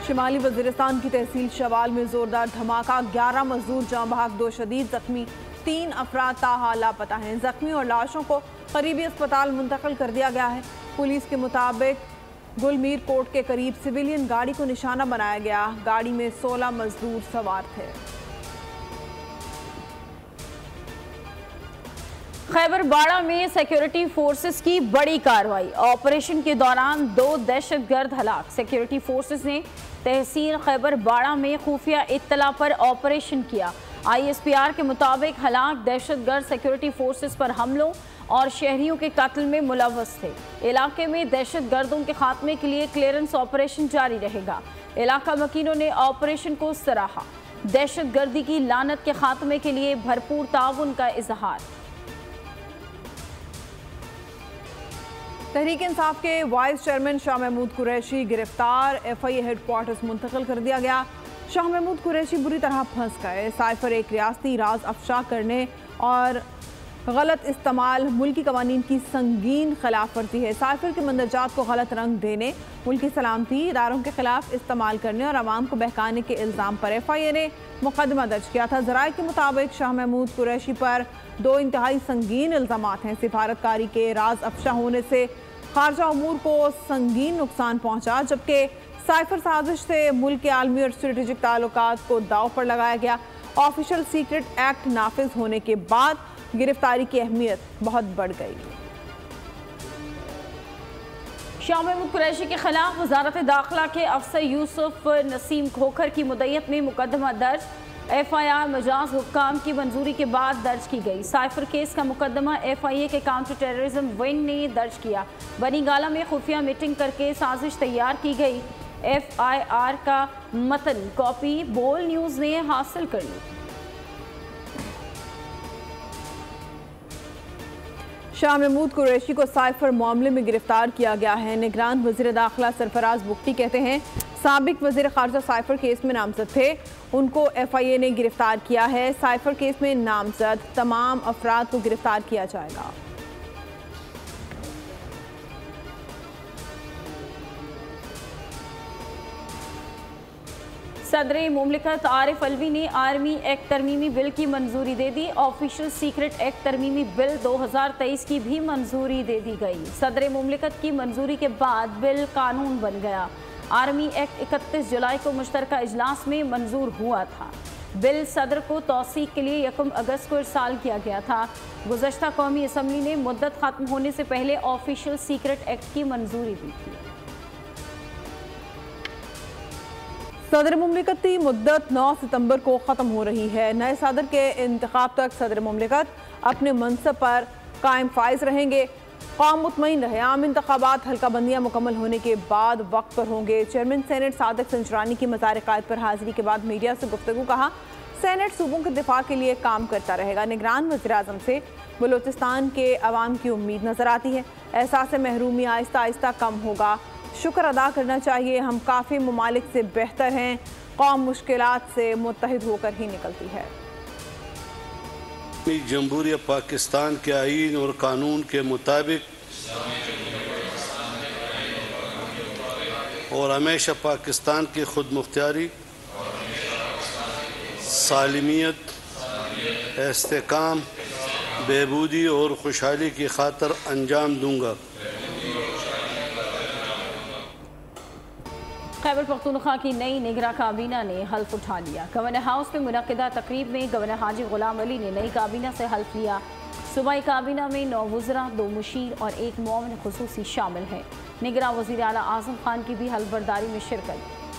शिमाली वजीरिस्तान की तहसील शवाल में जोरदार धमाका, 11 मजदूर जाँ बहक, 2 शदीद जख्मी, 3 अफराद ताहाल लापता हैं। जख्मी और लाशों को करीबी अस्पताल मुंतकिल कर दिया गया है। पुलिस के मुताबिक गुलमीर कोट के करीब सिविलियन गाड़ी को निशाना बनाया गया। गाड़ी में 16 मजदूर सवार थे। खैबर बाड़ा में सिक्योरिटी फोर्सेस की बड़ी कार्रवाई, ऑपरेशन के दौरान 2 दहशतगर्द हलाक। सिक्योरिटी फोर्सेस ने तहसील खैबर बाड़ा में खुफिया इत्तला पर ऑपरेशन किया। ISPR के मुताबिक हलाक दहशतगर्द सिक्योरिटी फोर्सेस पर हमलों और शहरियों के कत्ल में मुलव्वस थे। इलाके में दहशतगर्दों के खात्मे के लिए क्लियरेंस ऑपरेशन जारी रहेगा। इलाका मकीनों ने ऑपरेशन को सराहा। दहशतगर्दी की लानत के खात्मे के लिए भरपूर ताउन का इजहार। तहरीक इंसाफ के वाइस चेयरमैन शाह महमूद कुरैशी गिरफ्तार, FIA हेडक्वार्टर्स मुंतकिल कर दिया गया। शाह महमूद कुरैशी बुरी तरह फंस गए। साइफर एक रियासती राज अफशा करने और गलत इस्तेमाल मुल्की कवानीन की संगीन खिलाफ वर्जी है। साइफर के मंदरजात को गलत रंग देने, मुल्की सलामती इदारों के खिलाफ इस्तेमाल करने और आवाम को बहकाने के इल्ज़ाम पर FIA ने मुकदमा दर्ज किया था। ज़राए के मुताबिक शाह महमूद कुरैशी पर 2 इंतहाई संगीन इल्ज़ामात हैं। सिफारतकारी के राज अफशा होने से खारजा उमूर को संगीन नुकसान पहुंचा, जबकि साइफर साजिश से मुल्क के आलमी और स्ट्रेटेजिक ताल्लुकात को दाव पर लगाया गया। ऑफिशियल सीक्रेट एक्ट नाफिज होने के बाद गिरफ्तारी की अहमियत बहुत बढ़ गई। शाह महमूद कुरैशी के खिलाफ वजारत दाखिला के अफसर यूसुफ नसीम खोखर की मुद्दत में मुकदमा दर्ज। FIR मजाज हुक्काम की मंजूरी के बाद दर्ज की गई। साइफर केस का मुकदमा FIA के काउंटर टेररिज्म विंग ने दर्ज किया। बनी गाला में खुफिया मीटिंग करके साजिश तैयार की गई। FIR का मतन कॉपी बोल न्यूज़ ने हासिल कर ली। शाह महमूद कुरैशी को साइफर मामले में गिरफ्तार किया गया है। निगरान वज़ीर दाखिला सरफराज बुख्ती कहते हैं साबिक वज़ीर ख़ारजा साइफर केस में नामजद थे, उनको FIA ने गिरफ्तार किया है। साइफर केस में नामजद तमाम अफराद को गिरफ्तार किया जाएगा। सदर मुमलिकत आरिफ अलवी ने आर्मी एक्ट तरमीमी बिल की मंजूरी दे दी। ऑफिशियल सीक्रेट एक्ट तरमीमी बिल 2023 की भी मंजूरी दे दी गई। सदर मुमलिकत की मंजूरी के बाद बिल कानून बन गया। आर्मी एक्ट 31 जुलाई को मुश्तरका इजलास में मंजूर हुआ था। बिल सदर को तौसीक के लिए 1 अगस्त को इरसाल किया गया था। गुज़श्ता कौमी असम्बली ने मुद्दत खत्म होने से पहले ऑफिशियल सीक्रेट एक्ट की मंजूरी दी थी। सदर मुमलिकत की मुद्दत 9 सितंबर को ख़त्म हो रही है। नए सदर के इंतखाब तक सदर मुमलिकत अपने मनसब पर कायम फाइज रहेंगे। कौम मुतमईन रहे। आम इंतखाबात हल्का बंदियाँ मुकम्मल होने के बाद वक्त पर होंगे। चेयरमैन सेनेट सादिक संजरानी की मज़ार क़ायद पर हाजिरी के बाद मीडिया से गुफ्तगू, कहा सेनेट सूबों के दिफा के लिए काम करता रहेगा। निगरान वज़ीर आज़म से बलूचिस्तान के अवाम की उम्मीद नज़र आती है। एहसास महरूमी आहिस्ता आहिस्ता कम होगा। शुक्र अदा करना चाहिए, हम काफ़ी ममालिक से बेहतर हैं। कौम मुश्किलात से मुत्तहिद होकर ही निकलती है। जमहूरियत पाकिस्तान के आईन और कानून के मुताबिक और हमेशा पाकिस्तान की खुद मुख्तियारी, सालिमियत, इस्तेकाम, बेहबूदी और खुशहाली की खातिर अंजाम दूंगा। खैबर पख्तूनख्वा की नई निगरां काबीना ने हल्फ उठा लिया। गवर्नर हाउस में मुनक़िदा तकरीब में गवर्नर हाजी गुलाम अली ने नई काबीना से हल्फ लिया। सूबाई काबीना में 9 वज़रा, 2 मुशीर और 1 मुआविन खुसूसी शामिल हैं। निगरां वज़ीर आला आज़म खान की भी हल्फ बर्दारी में शिरकत।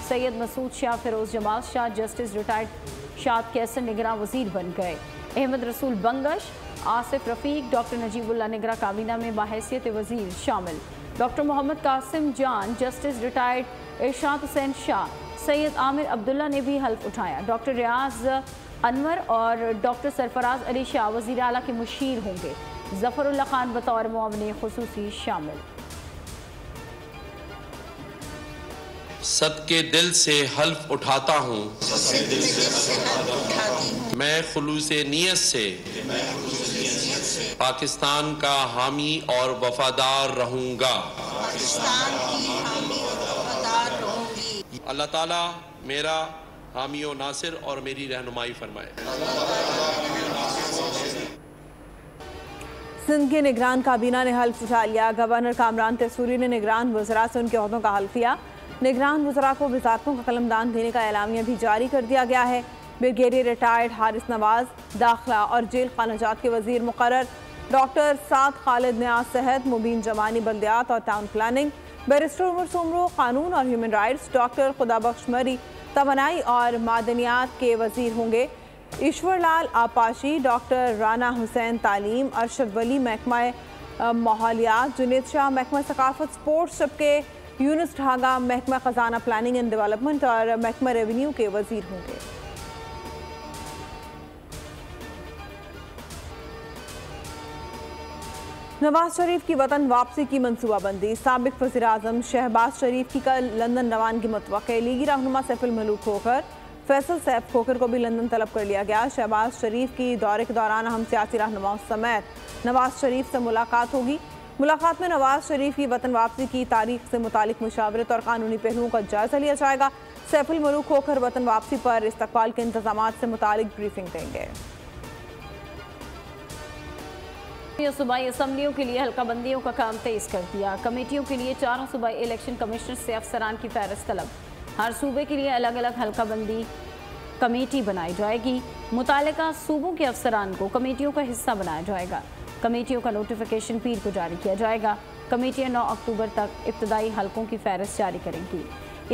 सैयद मसूद शाह, फ़िरोज़ जमाल शाह, जस्टिस रिटायर्ड शाद कैसर निगरां वज़ीर बन गए। अहमद रसूल बंगश, आसिफ रफ़ीक, डॉक्टर नजीबुल्लाह निगरां काबीना में बाहैसियत वज़ीर शामिल। डॉक्टर मोहम्मद कासिम जान, जस्टिस रिटायर्ड इरशाद हुसैन शाह, सैयद आमिर अब्दुल्ला ने भी हल्फ उठाया। डॉक्टर रियाज अनवर और डॉक्टर सरफराज अली शाह वज़ीर आला के मुशीर होंगे। ज़फ़रुल्लाह खान बतौर मुआविन खुसूसी शामिल। सदके दिल से हल्फ उठाता हूँ, मैं खुलूसे नियत से पाकिस्तान का हामी और वफादार रहूँगा। अल्लाह ताला मेरा हामी व नासिर और मेरी रहनुमाई फरमाए। सिंध की निगरान काबीना ने हल्फ उठा लिया। गवर्नर कामरान तेसूरी ने निगरान वज़रा से उनके ओहदों का हल्फ लिया। निगरान वज़रा को वज़ारतों का कलमदान देने का एलामिया भी जारी कर दिया गया है। ब्रिगेडियर रिटायर्ड हारिस नवाज दाखिला और जेल खानाजात के वजीर मुकर्रर, डॉक्टर साद खालिद न्याज सेहत, मुबीन जमानी बल्दियात और town planning, barrister Umar Soomro कानून और ह्यूमन राइट्स, डॉक्टर खुदाबख्श मरी तवानाई और मादनियात के वजीर होंगे। ईश्वर लाल आपाशी, डॉक्टर राना हुसैन तालीम, अरशद वली महकमा माहौलियात, जुनेद शाह महकमा सकाफत स्पोर्ट्स, जबकि यूनुस ढागा महकमा खजाना प्लानिंग एंड डेवलपमेंट और महकमा रेवेन्यू के वजीर होंगे। नवाज शरीफ की वतन वापसी की मनसूबाबंदी। साबिक वज़ीर आज़म शहबाज शरीफ की कल लंदन रवानगी मुतवक्के। लीगी रहनुमा सैफुल मलूक खोखर, फैसल सैफ खोखर को भी लंदन तलब कर लिया गया। शहबाज शरीफ की दौरे के दौरान अहम सियासी रहनुमाओं समेत नवाज शरीफ से मुलाकात होगी। मुलाकात में नवाज शरीफ की वतन वापसी की तारीख से मुतालिक मुशावरत और कानूनी पहलुओं का जायजा लिया जाएगा। सैफुल मलूक खोखर वतन वापसी पर इस्तकबाल के इंतजाम से मुतालिक ब्रीफिंग देंगे। सूबाई असम्बलियों के लिए हल्का बंदियों का काम तेज कर दिया। कमेटियों के लिए 4 सूबाई इलेक्शन कमिश्नर से अफसरान की फहरिस्त तलब। हर सूबे के लिए अलग अलग हल्का बंदी कमेटी बनाई जाएगी। मुतालिका सूबों के अफसरान को कमेटियों का हिस्सा बनाया जाएगा। कमेटियों का नोटिफिकेशन पीर को जारी किया जाएगा। कमेटियां 9 अक्टूबर तक इब्तदाई हल्कों की फहरिस्त जारी करेंगी।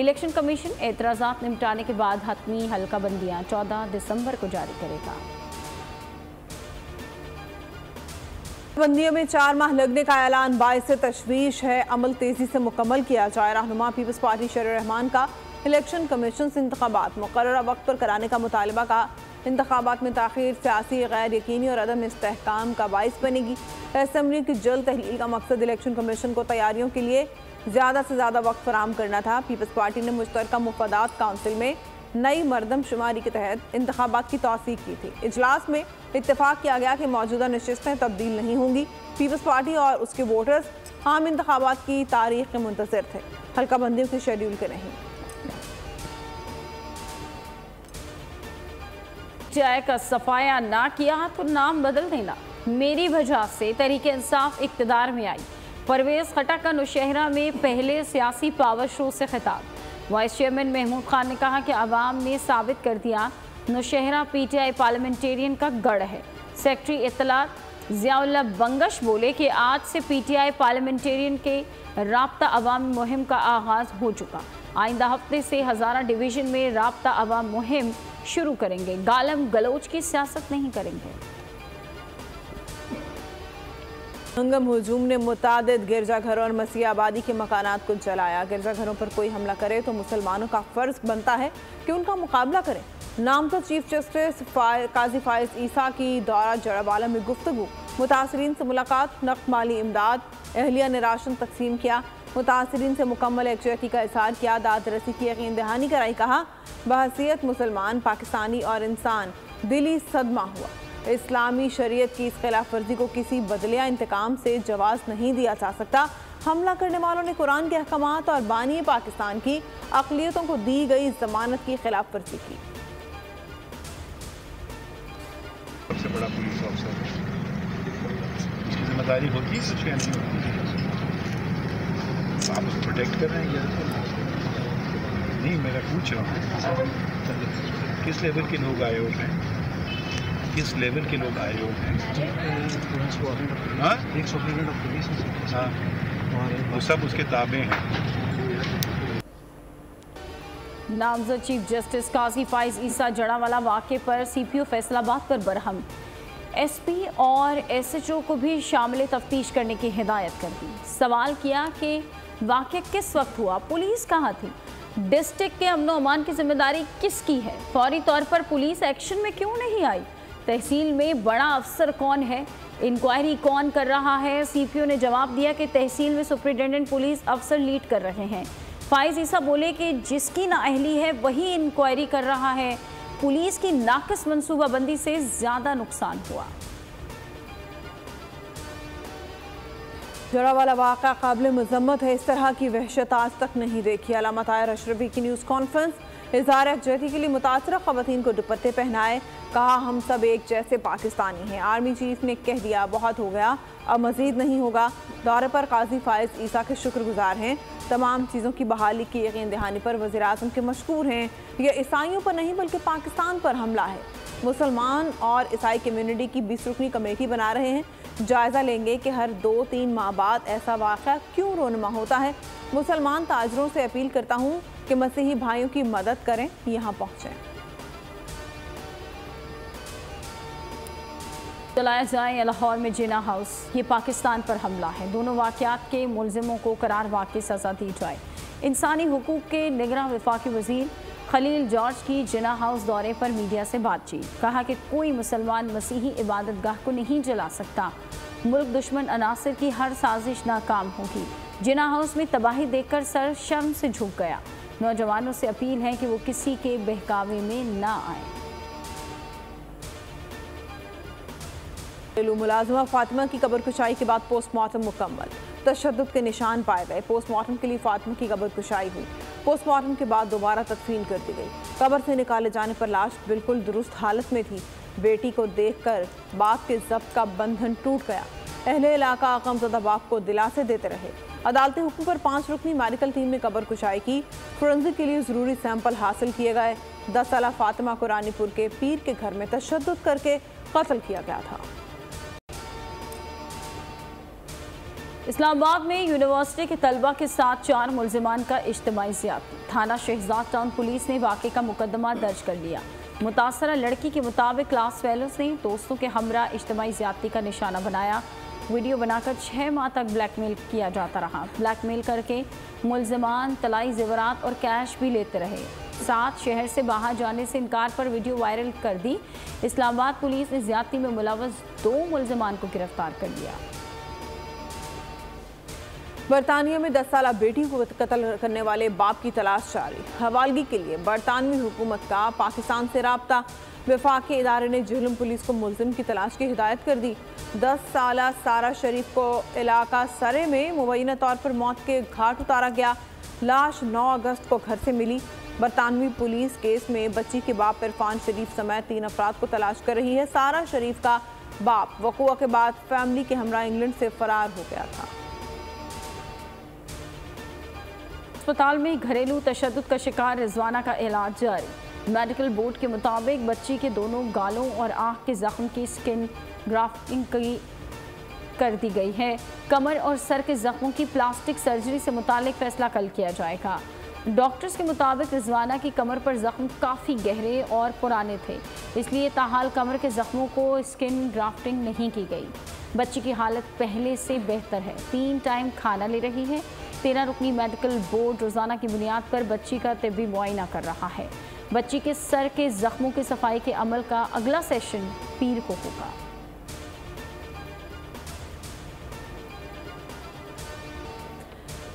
इलेक्शन कमीशन एतराज़ात निपटाने के बाद हतमी हल्का बंदियाँ 14 दिसंबर को जारी करेगा। बंदियों में 4 माह लगने का ऐलान बाइस तशवीश है। अमल तेजी से मुकम्मल किया जाए। रहनुमा पीपल्स पार्टी शरीर रहमान का इलेक्शन कमीशन से इंतखाबात मुकर्ररा वक्त पर कराने का मुतालबा का। इंतखाबात में ताख़ीर सियासी गैर यकीनी और अदम इस्तेहकाम का बाइस बनेगी। असम्बली की जल्द तहलील का मकसद इलेक्शन कमीशन को तैयारियों के लिए ज़्यादा से ज़्यादा वक्त फराहम करना था। पीपल्स पार्टी ने मुश्तरका मुफादात काउंसिल में नई मरदमशुमारी के तहत इंतखाबात की तौसीक की थी। इजलास में इत्तेफाक किया गया कि मौजूदा नशिस्तें तब्दील नहीं होंगी। पीपल्स पार्टी और उसके वोटर्स आम इंतखाबात की तारीख के मुंतज़िर थे, हल्का बंदियों के शेड्यूल के नहीं। चाय का सफाया ना किया तो नाम बदल देना। मेरी वजह से तहरीक इंसाफ इक़्तिदार में आई। परवेज़ खट्टक का नौशहरा में पहले सियासी पावर शो से खिताब। वाइस चेयरमैन महमूद खान ने कहा कि अवाम ने साबित कर दिया नौशहरा पीटीआई पार्लियामेंटेरियन का गढ़ है। सेक्रेटरी इत्तलात ज़ियाउल्लाह बंगश बोले कि आज से पीटीआई पार्लियामेंटेरियन के राब्ता अवामी मुहिम का आगाज़ हो चुका। आइंदा हफ्ते से हज़ारा डिवीज़न में राब्ता अवाम मुहिम शुरू करेंगे। गालम गलोच की सियासत नहीं करेंगे। हंगम हुजूम ने मुतादिद गिरजाघरों और मसीह आबादी के मकानात को जलाया। गिरजाघरों पर कोई हमला करे तो मुसलमानों का फ़र्ज बनता है कि उनका मुकाबला करें। नाम तो चीफ जस्टिस काजी फाइज ईसा की दौरा जड़ावाला में गुफ्तगू। मुतासरीन से मुलाकात, नक़द माली इमदाद, अहलिया ने राशन तकसीम किया। मुतासरीन से मुकम्मल यकजहती का इज़हार किया। दाद रसी की यकीन दहानी कराई। कहा बहसीयत मुसलमान, पाकिस्तानी और इंसान दिली सदमा हुआ। इस्लामी शरीयत की इस खिलाफ वर्जी को किसी बदलिया इंतकाम से जवाज़ नहीं दिया जा सकता। हमला करने वालों ने कुरान के अहकामात और बानी पाकिस्तान की अक़लियतों को दी गई जमानत की खिलाफ वर्जी की। सबसे बड़ा पुलिस ऑफिसर उसकी जिम्मेदारी होती है, कुछ नहीं होती। आप उसको प्रोटेक्ट कर रहे हैं या नहीं? मैं पूछ रहा हूँ किस लेवल के लोग आए हुए हैं, किस लेवल के लोग आए हुए हैं। एक सुपरिटेंडेंट ऑफ पुलिस, हाँ, वो सब उसके ताबे हैं। नामजद चीफ जस्टिस काजी फाइज ईसा जड़ावाला वाक़े पर सीपीओ फैसलाबाद पर बरहम। एसपी और एसएचओ को भी शामिल तफ्तीश करने की हिदायत कर दी। सवाल किया कि वाक़या किस वक्त हुआ, पुलिस कहाँ थी, डिस्ट्रिक्ट के अमन अमान की जिम्मेदारी किसकी है, फौरी तौर पर पुलिस एक्शन में क्यों नहीं आई, तहसील में बड़ा अफसर कौन है, इंक्वायरी कौन कर रहा है। सीपीओ ने जवाब दिया कि तहसील में सुपरिटेंडेंट पुलिस अफसर लीड कर रहे हैं। फाइज ईसा बोले कि जिसकी नाअहली है वही इंक्वायरी कर रहा है। पुलिस की नाक़िस मनसूबाबंदी से ज़्यादा नुकसान हुआ। जरावाला वाक़ा काबिल मज़म्मत है, इस तरह की वहशत आज तक नहीं देखी। अलामा ताहिर अशरफी की न्यूज़ कॉन्फ्रेंस, इज़हार यकजहती के लिए मुतासरा ख़वातीन को दुपट्टे पहनाए, कहा हम सब एक जैसे पाकिस्तानी हैं। आर्मी चीफ ने कह दिया बहुत हो गया, अब मज़ीद नहीं होगा। दौरे पर काजी फायज़ ईसा के शुक्रगुजार हैं, तमाम चीज़ों की बहाली की यकीन दहानी पर वज़ीर आज़म के मशकूर हैं। यह ईसाइयों पर नहीं बल्कि पाकिस्तान पर हमला है। मुसलमान और ईसाई कम्युनिटी की 20 रुकनी कमेटी बना रहे हैं, जायज़ा लेंगे कि हर 2-3 माह बाद ऐसा वाक़या क्यों रोनमा होता है। मुसलमान ताजरों से अपील करता हूँ कि मसीही भाइयों की मदद करें, यहाँ पहुँचें। चलाया जाए लाहौर में जिना हाउस, ये पाकिस्तान पर हमला है। दोनों वाक़यात के मुलजिमों को करार वाक़ई सज़ा दी जाए। इंसानी हुकूक के निगरां वफाकी वज़ीर खलील जॉर्ज की जिना हाउस दौरे पर मीडिया से बातचीत, कहा कि कोई मुसलमान मसीही इबादत गाह को नहीं जला सकता। मुल्क दुश्मन अनासर की हर साजिश नाकाम होगी। जिना हाउस में तबाही देखकर सर शर्म से झुक गया। नौजवानों से अपील है कि वो किसी के बहकावे में ना आए। मुलाजिमा फातिमा की कब्र कुशाई के बाद पोस्टमार्टम मुकम्मल, तशद्दुद के निशान पाए गए। पोस्टमार्टम के लिए फातिमा की कब्र कुशाई हुई। पोस्टमार्टम के बाद दोबारा तदफीन कर दी गई। कब्र से निकाले जाने पर लाश बिल्कुल दुरुस्त हालत में थी। बेटी को देखकर बाप के ज़ब्त का बंधन टूट गया। अहले इलाका गमज़दा बाप को दिलासे देते रहे। अदालती हुक्म पर 5 रुकनी मेडिकल टीम ने कब्र कुशाई की। फोरेंसिक के लिए ज़रूरी सैंपल हासिल किए गए। 10 साला फातिमा को रानीपुर के पीर के घर में तशद्दुद करके कत्ल किया गया था। इस्लामाबाद में यूनिवर्सिटी के तलबा के साथ 4 मुलजिमान का इज्तिमाई ज़्यादती। थाना शहजाद टाउन पुलिस ने वाक़े का मुकदमा दर्ज कर लिया। मुतासरा लड़की के मुताबिक क्लास फेलोज ने दोस्तों के हमरा इज्तिमाई ज़्यादती का निशाना बनाया। वीडियो बनाकर 6 माह तक ब्लैकमेल किया जाता रहा। ब्लैकमेल करके मुलजिमान तलाई ज़ेवरात और कैश भी लेते रहे। साथ शहर से बाहर जाने से इनकार पर वीडियो वायरल कर दी। इस्लामाबाद पुलिस ने ज़्यादती में मुलव्वस 2 मुलजिमान को गिरफ्तार कर लिया। बरतानिया में 10 साला बेटी को कत्ल करने वाले बाप की तलाश जारी। हवालगी के लिए बरतानवी हुकूमत का पाकिस्तान से राब्ता। वफाकी इदारे ने झिलम पुलिस को मुलजिम की तलाश की हिदायत कर दी। 10 साला सारा शरीफ को इलाका सरे में मुबैना तौर पर मौत के घाट उतारा गया। लाश 9 अगस्त को घर से मिली। बरतानवी पुलिस केस में बच्ची के बाप इरफान शरीफ समेत 3 अफराद को तलाश कर रही है। सारा शरीफ का बाप वक़ुआ के बाद फैमिली के हमरा इंग्लैंड से फरार हो गया था। अस्पताल में घरेलू तशद्दुद का शिकार रिजवाना का इलाज जारी। मेडिकल बोर्ड के मुताबिक बच्ची के दोनों गालों और आंख के जख्म की स्किन ग्राफ्टिंग कर दी गई है। कमर और सर के जख्मों की प्लास्टिक सर्जरी से मुतालिक फैसला कल किया जाएगा। डॉक्टर्स के मुताबिक रिजवाना की कमर पर जख्म काफ़ी गहरे और पुराने थे, इसलिए ताहाल कमर के जख्मों को स्किन ग्राफ्टिंग नहीं की गई। बच्ची की हालत पहले से बेहतर है। 3 टाइम खाना ले रही है। 13 रुकनी मेडिकल बोर्ड रोज़ाना की बुनियाद पर बच्ची का तिब्बी मुआयना कर रहा है। बच्ची के सर के जख्मों की सफाई के अमल का अगला सेशन पीर को होगा।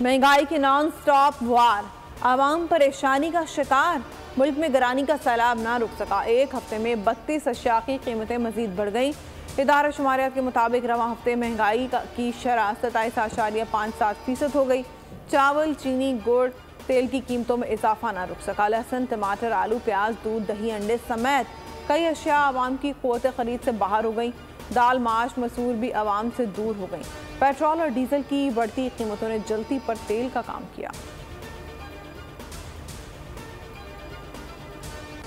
महंगाई के नॉन स्टॉप वार, आवाम परेशानी का शिकार। मुल्क में गिरानी का सैलाब ना रुक सका। एक हफ्ते में 32 अशिया की कीमतें मजीद बढ़ गईं। इदारा शुमारियात के मुताबिक रवां हफ्ते महंगाई की शरह 27.57% हो गई। चावल, चीनी, गुड़, तेल की कीमतों में इजाफा ना रुक सका। लहसुन, टमाटर, आलू, प्याज, दूध, दही, अंडे समेत कई अशिया आवाम की क़ुव्वत ख़रीद से बाहर हो गई। दाल, माश, मसूर भी आवाम से दूर हो गई। पेट्रोल और डीजल की बढ़ती कीमतों ने जल्दी पर तेल का काम किया।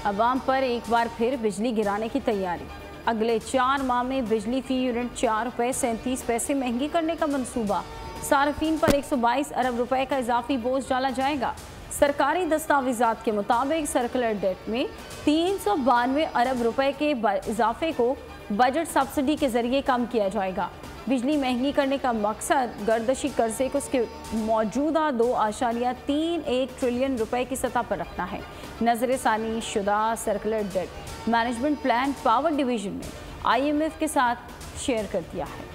अवाम पर एक बार फिर बिजली गिराने की तैयारी। अगले 4 माह में बिजली फी यूनिट 4 रुपये 37 पैसे महंगी करने का मंसूबा। सार्फिन पर 122 अरब रुपए का इजाफी बोझ डाला जाएगा। सरकारी दस्तावेजात के मुताबिक सर्कुलर डेट में 392 अरब रुपए के इजाफे को बजट सब्सिडी के जरिए कम किया जाएगा। बिजली महंगी करने का मकसद गर्दशी कर्जे को उसके मौजूदा 2.31 ट्रिलियन रुपए की सतह पर रखना है। नजरसानी शुदा circular debt management plan power division ने IMF के साथ शेयर कर दिया है।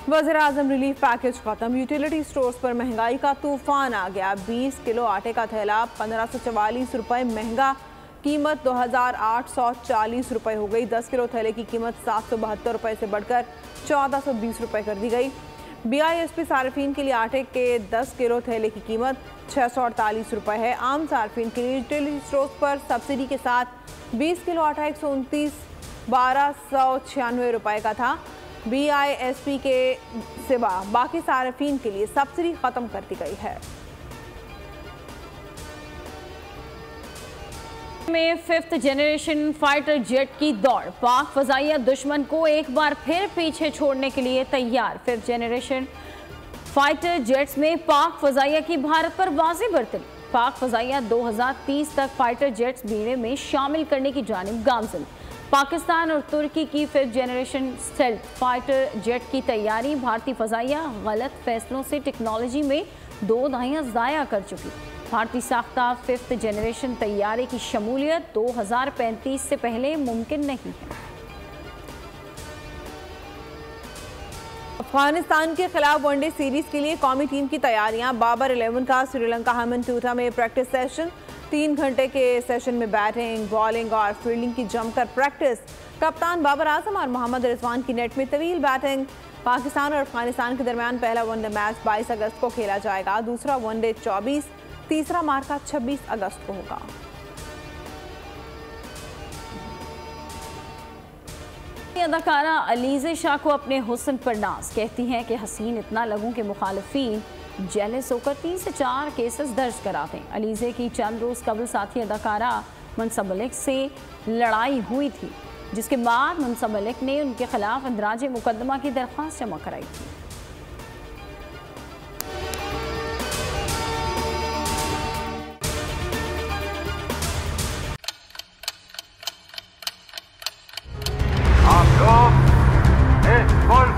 वज़ीर-ए-आज़म रिलीफ पैकेज खत्म। यूटिलिटी स्टोर्स पर महंगाई का तूफान आ गया। 20 किलो आटे का थैला 1544 रुपए महंगा। कीमत 2840 रुपये हो गई। 10 किलो थैले की कीमत 772 रुपये से बढ़कर 1420 रुपये कर दी गई। BISP सार्फिन के लिए आटे के 10 किलो थैले की कीमत 648 रुपये है। आम सार्फिन के लिए रिटेल स्टोर्स पर सब्सिडी के साथ 20 किलो आटा 129,1296 रुपये का था। BISP के सिवा बाकी सार्फिन के लिए सब्सिडी खत्म कर दी गई है। में 5th जनरेशन फाइटर जेट की दौड़, पाक फजाइया दुश्मन को एक बार फिर पीछे छोड़ने के लिए तैयार। 5th जनरेशन फाइटर जेट्स में पाक फजाइया की भारत पर वाज़ेह बरतरी। पाक फजाइया 2030 तक फाइटर जेट्स बीड़े में शामिल करने की जानिब गामज़न। पाकिस्तान और तुर्की की 5th generation stealth fighter jet की तैयारी। भारतीय फजाइया गलत फैसलों से टेक्नोलॉजी में 2 दहाइयाँ ज़ाया कर चुकी। भारतीय साख्ता 5th जनरेशन तैयारे की शमूलियत 2035 से पहले मुमकिन नहीं है। अफगानिस्तान के खिलाफ वनडे सीरीज के लिए कौमी टीम की तैयारियां। बाबर 11 का श्रीलंका हम्बनटोटा में प्रैक्टिस सेशन। 3 घंटे के सेशन में बैटिंग, बॉलिंग और फील्डिंग की जमकर प्रैक्टिस। कप्तान बाबर आजम और मोहम्मद रिजवान की नेट में तवील बैटिंग। पाकिस्तान और अफगानिस्तान के दरमियान पहला वनडे मैच 22 अगस्त को खेला जाएगा। दूसरा वनडे 24, तीसरा मार्का 26 अगस्त को होगा। अदाकारा अलीज़े शाह को अपने हुस्न पर नाज, कहती हैं कि हसीन इतना लगूं कि मुखालिफिन जेलस होकर 3 से 4 केसेस दर्ज कराते हैं। अलीज़े की चंद रोज़ कबल साथी अदाकारा मनसा मलिक से लड़ाई हुई थी, जिसके बाद मनसा मलिक ने उनके खिलाफ इंदराज मुकदमा की दरख्वास्त जमा कराई थी।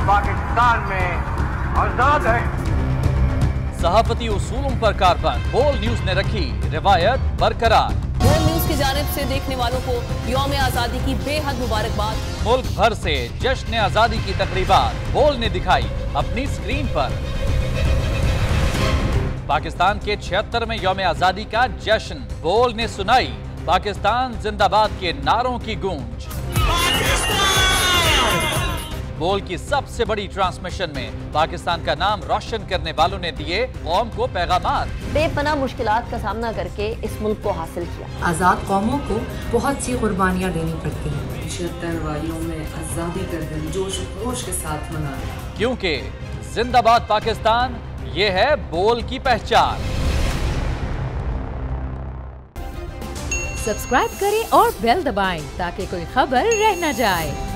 पाकिस्तान में आजाद है। सहाफती उसूलों पर कारबंद बोल न्यूज ने रखी रिवायत बरकरार। बोल न्यूज की जानिब से देखने वालों को यौम आजादी की बेहद मुबारकबाद। मुल्क भर से जश्न आजादी की तकरीबात बोल ने दिखाई अपनी स्क्रीन पर। पाकिस्तान के 76वें यौम आजादी का जश्न बोल ने सुनाई पाकिस्तान जिंदाबाद के नारों की गूंज। बोल की सबसे बड़ी ट्रांसमिशन में पाकिस्तान का नाम रोशन करने वालों ने दिए कौम को पैगामात। बेपनाह मुश्किलात का सामना करके इस मुल्क को हासिल किया। आजाद कौमों को बहुत सी कुर्बानियां देनी पड़ती हैं। 76 वारियों में आजादी का दिन जोश खरोश के साथ मनाया, क्योंकि जिंदाबाद पाकिस्तान ये है बोल की पहचान। सब्सक्राइब करें और बेल दबाएं ताकि कोई खबर रह न जाए।